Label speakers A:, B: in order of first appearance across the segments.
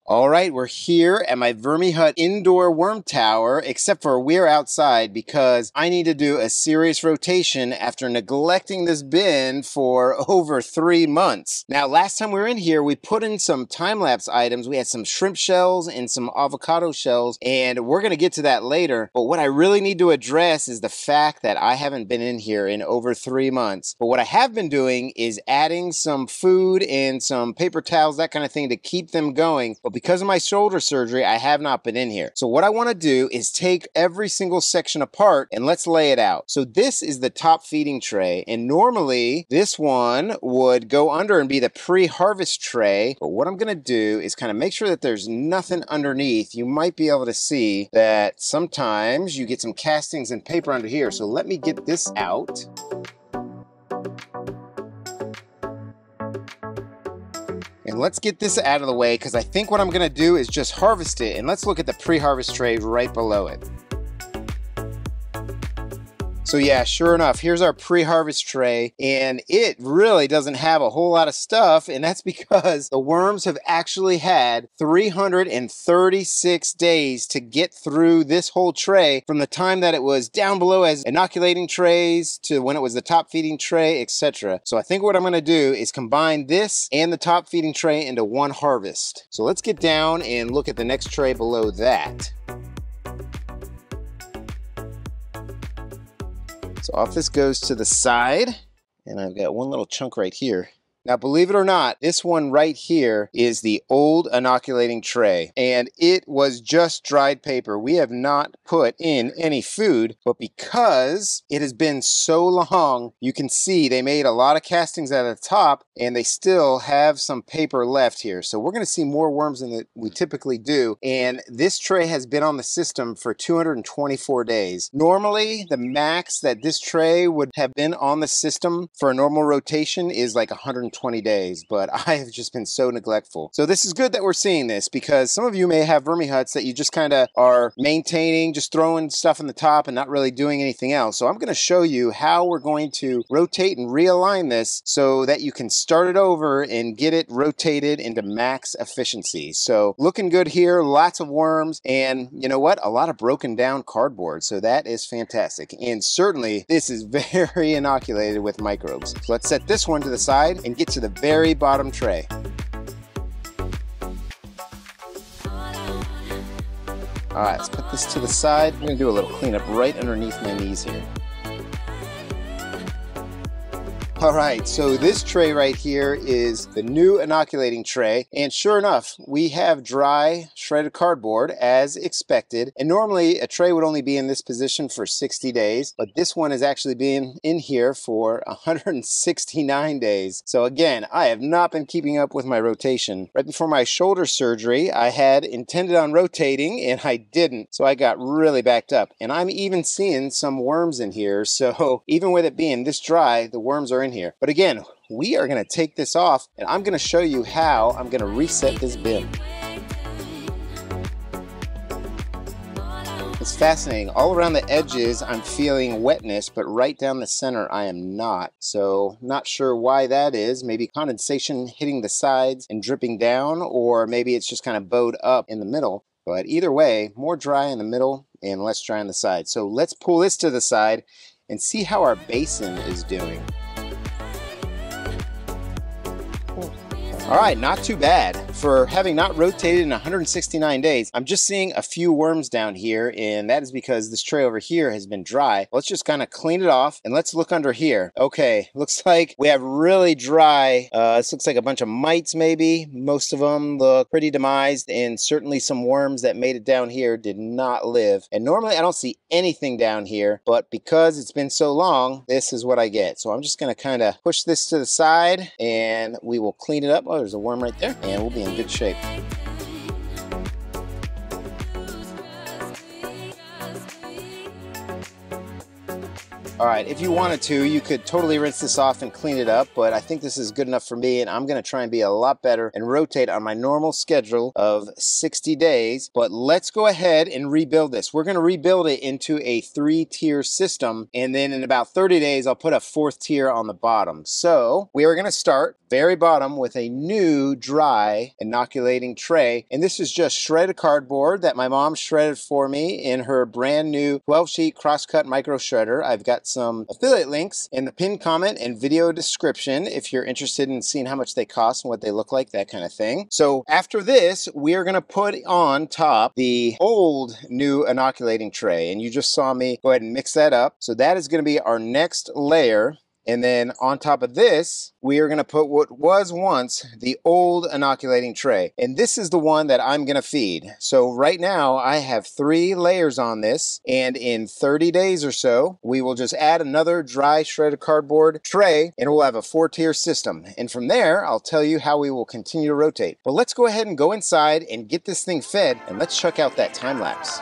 A: All right, we're here at my Vermihut indoor worm tower, except for we're outside because I need to do a serious rotation after neglecting this bin for over 3 months. Now, last time we were in here, we put in some time-lapse items. We had some shrimp shells and some avocado shells, and we're gonna get to that later. But what I really need to address is the fact that I haven't been in here in over 3 months. But what I have been doing is adding some food and some paper towels, that kind of thing, to keep them going. But because of my shoulder surgery, I have not been in here. So what I want to do is take every single section apart and let's lay it out. So this is the top feeding tray, and normally this one would go under and be the pre-harvest tray. But what I'm going to do is kind of make sure that there's nothing underneath. You might be able to see that sometimes you get some castings and paper under here. So let me get this out. And let's get this out of the way because I think what I'm gonna do is just harvest it. And let's look at the pre-harvest tray right below it. So yeah, sure enough, here's our pre-harvest tray, and it really doesn't have a whole lot of stuff, and that's because the worms have actually had 336 days to get through this whole tray from the time that it was down below as inoculating trays to when it was the top feeding tray, etc. So I think what I'm going to do is combine this and the top feeding tray into one harvest. So let's get down and look at the next tray below that. So off this goes to the side, and I've got one little chunk right here. Now, believe it or not, this one right here is the old inoculating tray, and it was just dried paper. We have not put in any food, but because it has been so long, you can see they made a lot of castings at the top, and they still have some paper left here. So we're going to see more worms than we typically do, and this tray has been on the system for 224 days. Normally, the max that this tray would have been on the system for a normal rotation is like 120 days, but I have just been so neglectful. So this is good that we're seeing this because some of you may have vermihuts that you just kind of are maintaining, just throwing stuff in the top and not really doing anything else. So I'm going to show you how we're going to rotate and realign this so that you can start it over and get it rotated into max efficiency. So looking good here, lots of worms, and you know what? A lot of broken down cardboard. So that is fantastic. And certainly this is very inoculated with microbes. So let's set this one to the side and get to the very bottom tray. All right, let's put this to the side. I'm gonna do a little cleanup right underneath my knees here. All right, so this tray right here is the new inoculating tray, and sure enough, we have dry shredded cardboard as expected. And normally a tray would only be in this position for 60 days, but this one is actually being in here for 169 days. So again, I have not been keeping up with my rotation. Right before my shoulder surgery, I had intended on rotating and I didn't, so I got really backed up. And I'm even seeing some worms in here, so even with it being this dry, the worms are in here. But again, we are going to take this off and I'm going to show you how I'm going to reset this bin. It's fascinating. All around the edges I'm feeling wetness, but right down the center I am not. So not sure why that is. Maybe condensation hitting the sides and dripping down, or maybe it's just kind of bowed up in the middle. But either way, more dry in the middle and less dry on the side. So let's pull this to the side and see how our basin is doing. All right, not too bad. For having not rotated in 169 days, I'm just seeing a few worms down here, and that is because this tray over here has been dry. Let's just kind of clean it off, and let's look under here. Okay, looks like we have really dry, this looks like a bunch of mites maybe. Most of them look pretty demised, and certainly some worms that made it down here did not live. And normally I don't see anything down here, but because it's been so long, this is what I get. So I'm just gonna kind of push this to the side, and we will clean it up. Oh, there's a worm right there, and we'll be in good shape. All right, if you wanted to, you could totally rinse this off and clean it up, but I think this is good enough for me, and I'm gonna try and be a lot better and rotate on my normal schedule of 60 days. But let's go ahead and rebuild this. We're gonna rebuild it into a 3-tier system, and then in about 30 days, I'll put a 4th tier on the bottom. So we are gonna start very bottom with a new dry inoculating tray, and this is just shredded cardboard that my mom shredded for me in her brand new 12-sheet crosscut micro shredder. I've got some affiliate links in the pinned comment and video description if you're interested in seeing how much they cost and what they look like, that kind of thing. So after this, we are going to put on top the old new inoculating tray, and you just saw me go ahead and mix that up. So that is going to be our next layer. And then on top of this, we are going to put what was once the old inoculating tray. And this is the one that I'm going to feed. So right now I have 3 layers on this. And in 30 days or so, we will just add another dry shredded cardboard tray and we'll have a 4-tier system. And from there, I'll tell you how we will continue to rotate. But let's go ahead and go inside and get this thing fed. And let's check out that time lapse.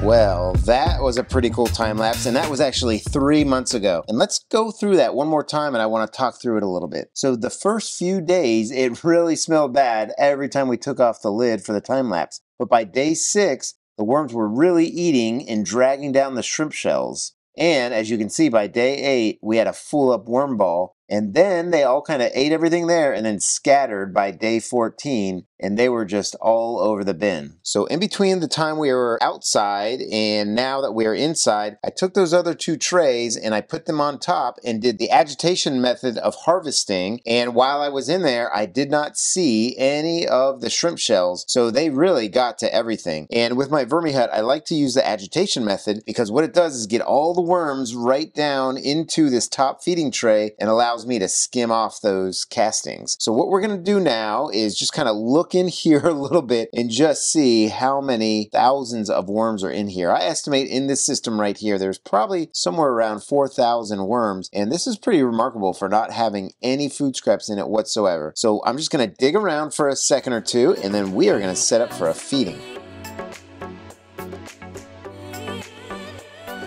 A: Well, that was a pretty cool time lapse, and that was actually 3 months ago. And let's go through that one more time, and I want to talk through it a little bit. So the first few days, it really smelled bad every time we took off the lid for the time lapse. But by day 6, the worms were really eating and dragging down the shrimp shells. And as you can see, by day 8, we had a full up worm ball. And then they all kind of ate everything there and then scattered by day 14, and they were just all over the bin. So in between the time we were outside and now that we are inside, I took those other 2 trays and I put them on top and did the agitation method of harvesting. And while I was in there, I did not see any of the shrimp shells. So they really got to everything. And with my VermiHut, I like to use the agitation method because what it does is get all the worms right down into this top feeding tray and allows me to skim off those castings. So what we're going to do now is just kind of look in here a little bit and just see how many thousands of worms are in here. I estimate in this system right here, there's probably somewhere around 4,000 worms, and this is pretty remarkable for not having any food scraps in it whatsoever. So I'm just going to dig around for a second or two, and then we are going to set up for a feeding.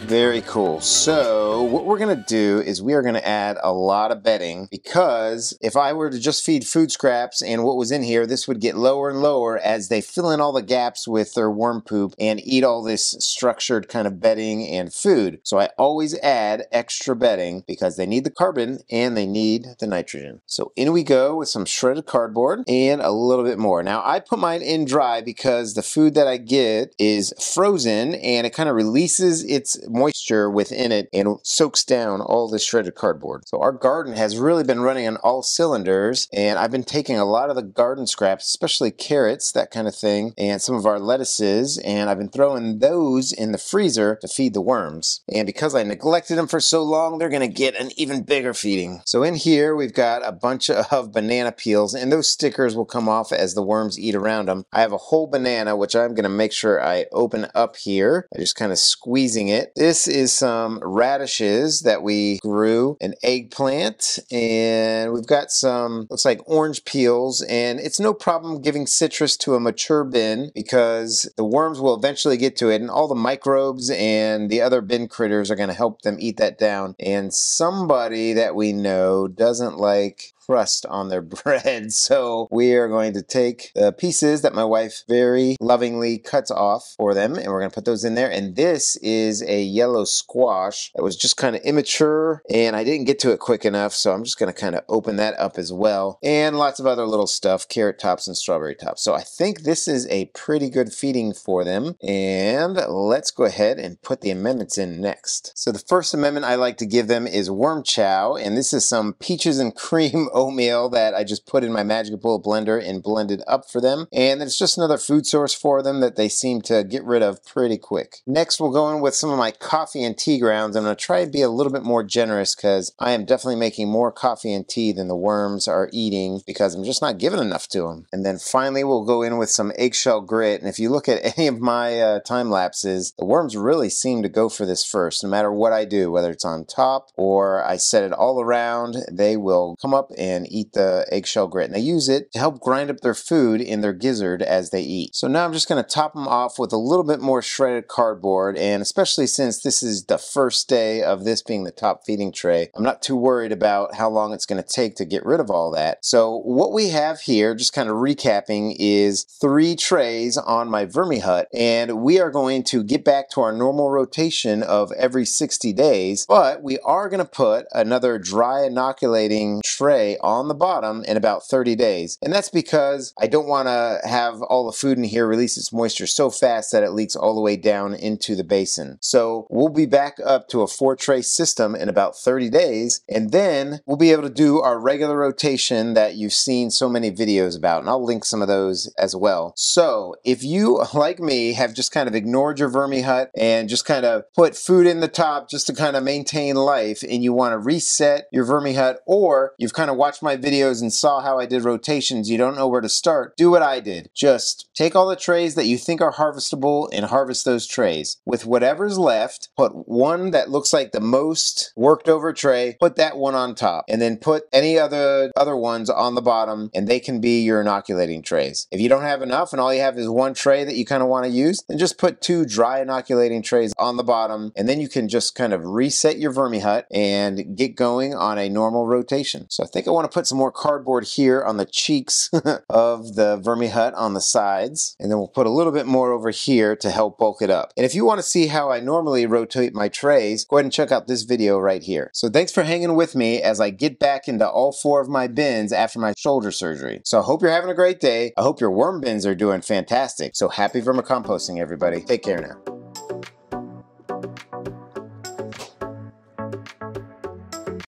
A: Very cool. So what we're going to do is we are going to add a lot of bedding, because if I were to just feed food scraps and what was in here, this would get lower and lower as they fill in all the gaps with their worm poop and eat all this structured kind of bedding and food. So I always add extra bedding because they need the carbon and they need the nitrogen. So in we go with some shredded cardboard and a little bit more. Now I put mine in dry because the food that I get is frozen and it kind of releases its moisture within it and soaks down all the shredded cardboard. So our garden has really been running on all cylinders, and I've been taking a lot of the garden scraps, especially carrots, that kind of thing, and some of our lettuces, and I've been throwing those in the freezer to feed the worms. And because I neglected them for so long, they're going to get an even bigger feeding. So in here we've got a bunch of banana peels, and those stickers will come off as the worms eat around them. I have a whole banana, which I'm going to make sure I open up here. I'm just kind of squeezing it. This is some radishes that we grew, an eggplant, and we've got some, looks like orange peels, and it's no problem giving citrus to a mature bin because the worms will eventually get to it, and all the microbes and the other bin critters are going to help them eat that down. And somebody that we know doesn't like crust on their bread, so we are going to take the pieces that my wife very lovingly cuts off for them, and we're going to put those in there. And this is a yellow squash that was just kind of immature, and I didn't get to it quick enough, so I'm just going to kind of open that up as well. And lots of other little stuff, carrot tops and strawberry tops. So I think this is a pretty good feeding for them, and let's go ahead and put the amendments in next. So the first amendment I like to give them is worm chow, and this is some peaches and cream oatmeal that I just put in my Magic Bullet blender and blended up for them. And it's just another food source for them that they seem to get rid of pretty quick. Next, we'll go in with some of my coffee and tea grounds. I'm going to try and be a little bit more generous because I am definitely making more coffee and tea than the worms are eating because I'm just not giving enough to them. And then finally, we'll go in with some eggshell grit. And if you look at any of my time lapses, the worms really seem to go for this first. No matter what I do, whether it's on top or I set it all around, they will come up and eat the eggshell grit. And they use it to help grind up their food in their gizzard as they eat. So now I'm just going to top them off with a little bit more shredded cardboard. And especially since this is the first day of this being the top feeding tray, I'm not too worried about how long it's going to take to get rid of all that. So what we have here, just kind of recapping, is 3 trays on my Vermihut, and we are going to get back to our normal rotation of every 60 days, but we are going to put another dry inoculating tray on the bottom in about 30 days. And that's because I don't want to have all the food in here release its moisture so fast that it leaks all the way down into the basin. So we'll be back up to a 4-tray system in about 30 days, and then we'll be able to do our regular rotation that you've seen so many videos about, and I'll link some of those as well. So if you, like me, have just kind of ignored your Vermihut and just kind of put food in the top just to kind of maintain life, and you want to reset your Vermihut, or you've kind of watched my videos and saw how I did rotations, you don't know where to start, do what I did. Just take all the trays that you think are harvestable and harvest those trays. With whatever's left, put one that looks like the most worked over tray, put that one on top, and then put any other ones on the bottom, and they can be your inoculating trays. If you don't have enough and all you have is one tray that you kind of want to use, then just put 2 dry inoculating trays on the bottom, and then you can just kind of reset your Vermihut and get going on a normal rotation. So I think I want to put some more cardboard here on the cheeks of the Vermihut on the sides, and then we'll put a little bit more over here to help bulk it up. And if you want to see how I normally rotate my trays, go ahead and check out this video right here. So thanks for hanging with me as I get back into all 4 of my bins after my shoulder surgery. So I hope you're having a great day. I hope your worm bins are doing fantastic. So happy vermicomposting, everybody. Take care now.